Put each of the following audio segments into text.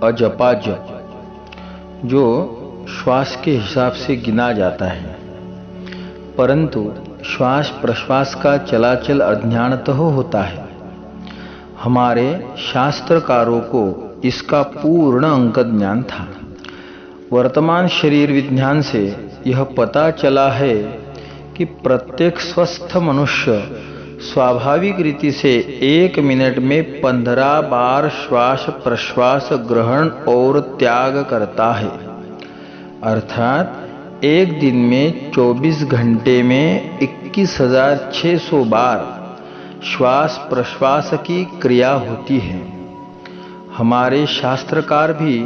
अजपा जप, जो श्वास के हिसाब से गिना जाता है, परंतु श्वास प्रश्वास का चलाचल अज्ञानतः होता है। हमारे शास्त्रकारों को इसका पूर्ण अंक ज्ञान था। वर्तमान शरीर विज्ञान से यह पता चला है कि प्रत्येक स्वस्थ मनुष्य स्वाभाविक रीति से 1 मिनट में 15 बार श्वास प्रश्वास ग्रहण और त्याग करता है, अर्थात एक दिन में 24 घंटे में 21,600 बार श्वास प्रश्वास की क्रिया होती है। हमारे शास्त्रकार भी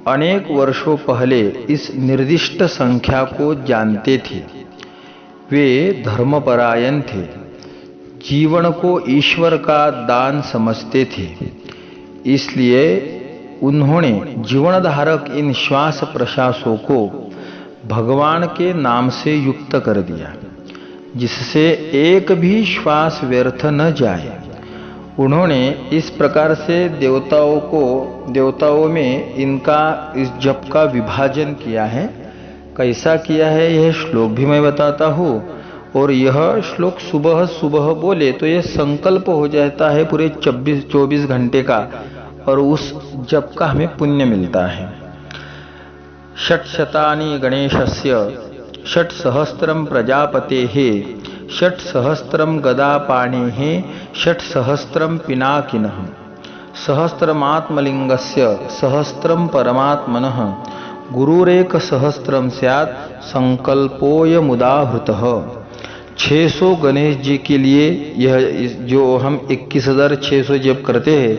अनेक वर्षों पहले इस निर्दिष्ट संख्या को जानते थे। वे धर्मपरायण थे, जीवन को ईश्वर का दान समझते थे, इसलिए उन्होंने जीवनधारक इन श्वास प्रश्वासों को भगवान के नाम से युक्त कर दिया, जिससे एक भी श्वास व्यर्थ न जाए। उन्होंने इस प्रकार से देवताओं में इनका इस जप का विभाजन किया है। कैसा किया है यह श्लोक भी मैं बताता हूँ, और यह श्लोक सुबह सुबह बोले तो यह संकल्प हो जाता है पूरे 24 घंटे का, और उस जप का हमें पुण्य मिलता है। षट्शतानि गणेशस्य षट्सहस्रम प्रजापतेः षट्सहस्रम गदापाणेः षट्सहस्रम पिनाकिनः सहस्रमात्मलिंगस्य सहस्रम परमात्मनः गुरुरेकसहस्रम स्यात् संकल्पोऽयमुदाहृतः। 600 गणेश जी के लिए यह जो हम 21,600 जप करते हैं,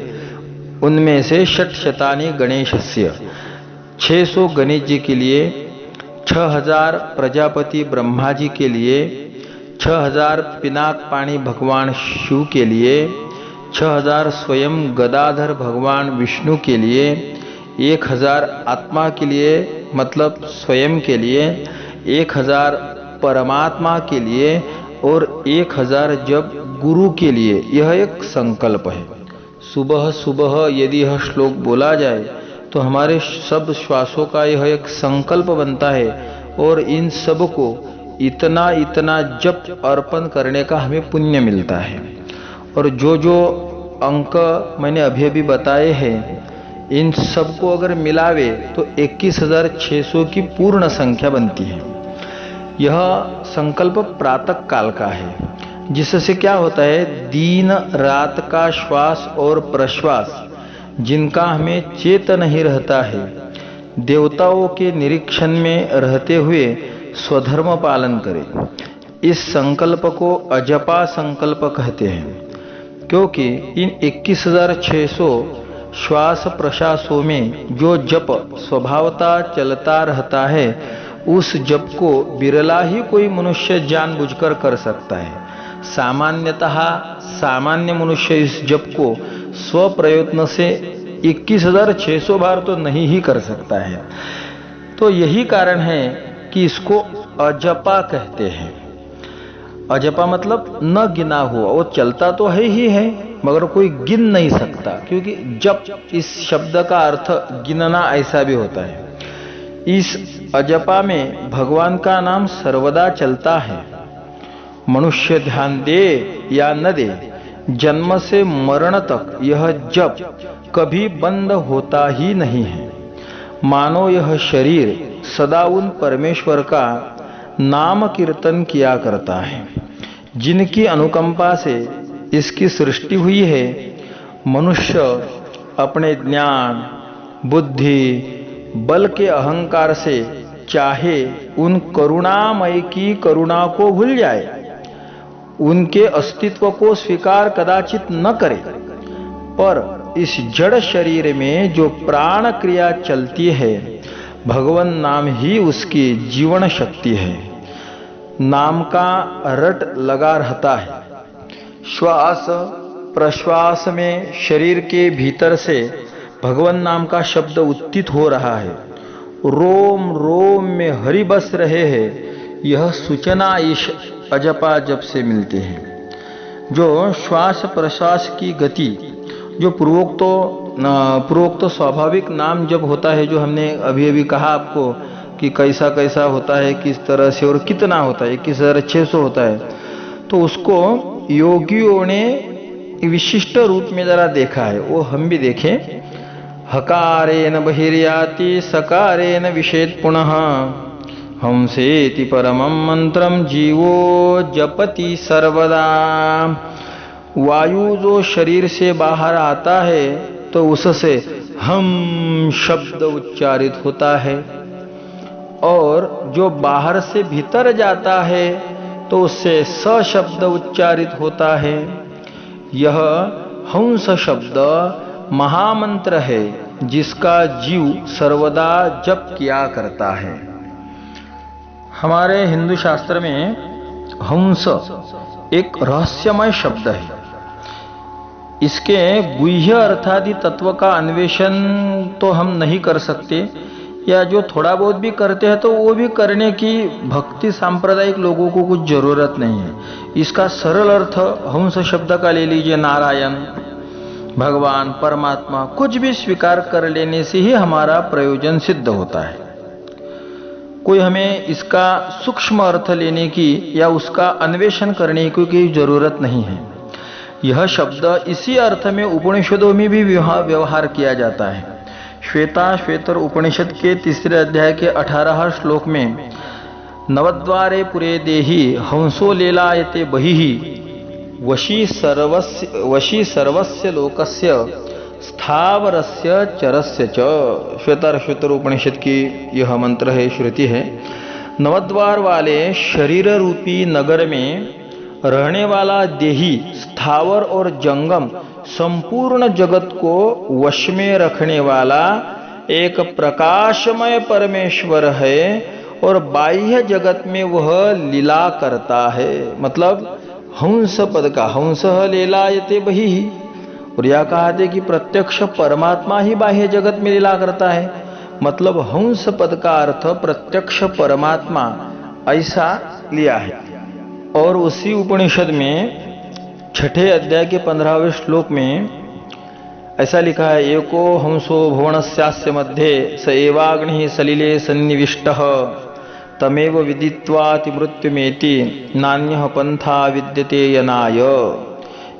उनमें से षट्शतानि गणेशस्य 600 गणेश जी के लिए, 6000 प्रजापति ब्रह्मा जी के लिए, 6000 पिनाकपाणी भगवान शिव के लिए, 6000 स्वयं गदाधर भगवान विष्णु के लिए, 1000 आत्मा के लिए मतलब स्वयं के लिए, 1000 परमात्मा के लिए, और 1000 जब गुरु के लिए। यह एक संकल्प है। सुबह सुबह यदि यह श्लोक बोला जाए तो हमारे सब श्वासों का यह एक संकल्प बनता है, और इन सब को इतना इतना जप अर्पण करने का हमें पुण्य मिलता है। और जो जो अंक मैंने अभी अभी बताए हैं, इन सब को अगर मिलावे तो 21,600 की पूर्ण संख्या बनती है। यह संकल्प प्रातः काल का है, जिससे क्या होता है, दिन रात का श्वास और प्रश्वास जिनका हमें चेत नहीं रहता है, देवताओं के निरीक्षण में रहते हुए स्वधर्म पालन करें। इस संकल्प को अजपा संकल्प कहते हैं, क्योंकि इन 21,600 श्वास प्रश्वासों में जो जप स्वभावता चलता रहता है, उस जप को बिरला ही कोई मनुष्य जानबूझकर कर सकता है। सामान्यतः सामान्य मनुष्य इस जप को स्वप्रयत्न से 21,600 बार तो नहीं ही कर सकता है। तो यही कारण है कि इसको अजपा कहते हैं। अजपा मतलब न गिना हुआ, वो चलता तो है ही है मगर कोई गिन नहीं सकता, क्योंकि जप इस शब्द का अर्थ गिनना ऐसा भी होता है। इस अजपा में भगवान का नाम सर्वदा चलता है। मनुष्य ध्यान दे या न दे, जन्म से मरण तक यह जप कभी बंद होता ही नहीं है। मानो यह शरीर सदा उन परमेश्वर का नाम कीर्तन किया करता है, जिनकी अनुकंपा से इसकी सृष्टि हुई है। मनुष्य अपने ज्ञान बुद्धि बल के अहंकार से चाहे उन करुणामय की करुणा को भूल जाए, उनके अस्तित्व को स्वीकार कदाचित न करे, पर इस जड़ शरीर में जो प्राण क्रिया चलती है, भगवान नाम ही उसकी जीवन शक्ति है। नाम का रट लगा रहता है। श्वास प्रश्वास में शरीर के भीतर से भगवान नाम का शब्द उत्थित हो रहा है। रोम रोम में हरि बस रहे हैं, यह सूचना इस अजपा जप से मिलती है। जो श्वास प्रश्वास की गति जो पूर्वोक्त स्वाभाविक नाम जब होता है, जो हमने अभी अभी कहा आपको कि कैसा कैसा होता है, किस तरह से और कितना होता है, 21,600 होता है, तो उसको योगियों ने विशिष्ट रूप में जरा देखा है, वो हम भी देखें। हकारेण बहिर्याति सकारेण विषेद पुनः हंसेति परमं मंत्रम जीवो जपति सर्वदा। वायु जो शरीर से बाहर आता है तो उससे हम शब्द उच्चारित होता है, और जो बाहर से भीतर जाता है तो उससे स शब्द उच्चारित होता है। यह हंस शब्द महामंत्र है जिसका जीव सर्वदा जप किया करता है। हमारे हिंदू शास्त्र में हंस एक रहस्यमय शब्द है। इसके गुह्य अर्थादि तत्व का अन्वेषण तो हम नहीं कर सकते, या जो थोड़ा बहुत भी करते हैं तो वो भी करने की भक्ति सांप्रदायिक लोगों को कुछ जरूरत नहीं है। इसका सरल अर्थ हंस शब्द का ले लीजिए, नारायण, भगवान, परमात्मा, कुछ भी स्वीकार कर लेने से ही हमारा प्रयोजन सिद्ध होता है। कोई हमें इसका सूक्ष्म अर्थ लेने की या उसका अन्वेषण करने की कोई जरूरत नहीं है। यह शब्द इसी अर्थ में उपनिषदों में भी व्यवहार किया जाता है। श्वेतर उपनिषद के 3 अध्याय के 18 श्लोक में नवद्वारे पुरे देहि हंसो लेलायते बहिहि वशी सर्वस्य लोकस्य स्थावरस्य चरस्य च। श्वेतर उपनिषद की यह मंत्र है, श्रुति है। नवद्वार वाले शरीर रूपी नगर में रहने वाला देही स्थावर और जंगम संपूर्ण जगत को वश में रखने वाला एक प्रकाशमय परमेश्वर है, और बाह्य जगत में वह लीला करता है। मतलब हंस पद का हंस लीलायते बहिहि, और यह कहा था कि प्रत्यक्ष परमात्मा ही बाह्य जगत में लीला करता है। मतलब हंस पद का अर्थ प्रत्यक्ष परमात्मा, ऐसा लिया है। और उसी उपनिषद में 6 अध्याय के 15वें श्लोक में ऐसा लिखा है, एको हंसो भुवनस्यास्य मध्ये स एवाग्निः सलिले सन्निविष्टः तमेव विदित्वाति मृत्युमेति नान्यः पंथा विद्यते यनाय।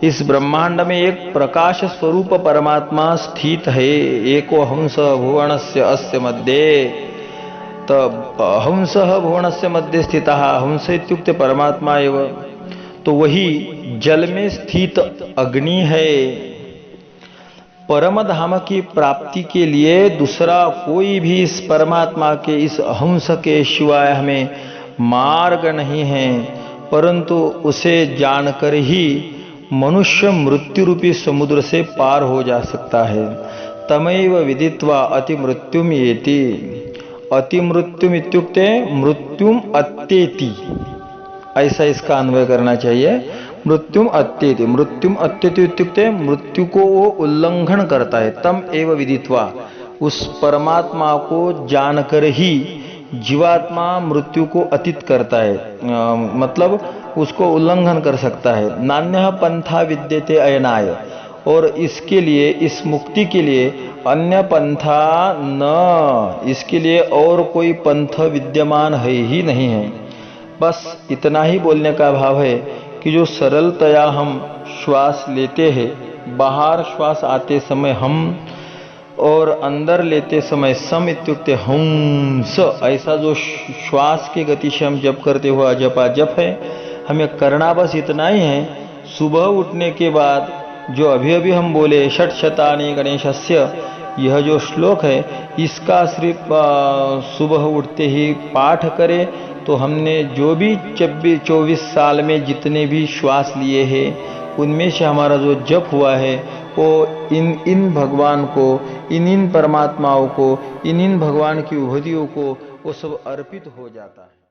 इस ब्रह्मांड में एक प्रकाश स्वरूप परमात्मा स्थित है। एको हंस भुवनस्य अस्य मध्ये, तब हंस भुवनस्य मध्ये स्थितः, हंस इत्युक्ते परमात्मा एव। तो वही जल में स्थित अग्नि है। परम धाम की प्राप्ति के लिए दूसरा कोई भी इस परमात्मा के, इस हंस के सिवाय हमें मार्ग नहीं है, परंतु उसे जानकर ही मनुष्य मृत्यु रूपी समुद्र से पार हो जा सकता है। तमैव विदित्वा अति मृत्युम येति। अति मृत्युम इत्युक्ते मृत्युम अत्येति, ऐसा इसका अन्वय करना चाहिए। मृत्युम अत्येति, मृत्युम अत्येति इत्युक्ते मृत्यु को वो उल्लंघन करता है। तम एव विदित्वा, उस परमात्मा को जानकर ही जीवात्मा मृत्यु को अतीत करता है, मतलब उसको उल्लंघन कर सकता है। नान्यः पंथा विद्यते अयनाय, और इसके लिए, इस मुक्ति के लिए अन्य पंथा न, इसके लिए और कोई पंथ विद्यमान है ही नहीं है। बस इतना ही बोलने का भाव है कि जो सरलतया हम श्वास लेते हैं, बाहर श्वास आते समय हम और अंदर लेते समय सम इत्युक्ते हंस, ऐसा जो श्वास की गति से हम जप करते हुआ जपा जप है, हमें करना बस इतना ही है। सुबह उठने के बाद जो अभी अभी हम बोले षट्शतानि गणेशस्य, यह जो श्लोक है इसका सिर्फ सुबह उठते ही पाठ करें तो हमने जो भी 24 साल में जितने भी श्वास लिए हैं उनमें से हमारा जो जप हुआ है वो इन भगवान को, इन परमात्माओं को, इन भगवान की उभदियों को वो सब अर्पित हो जाता है।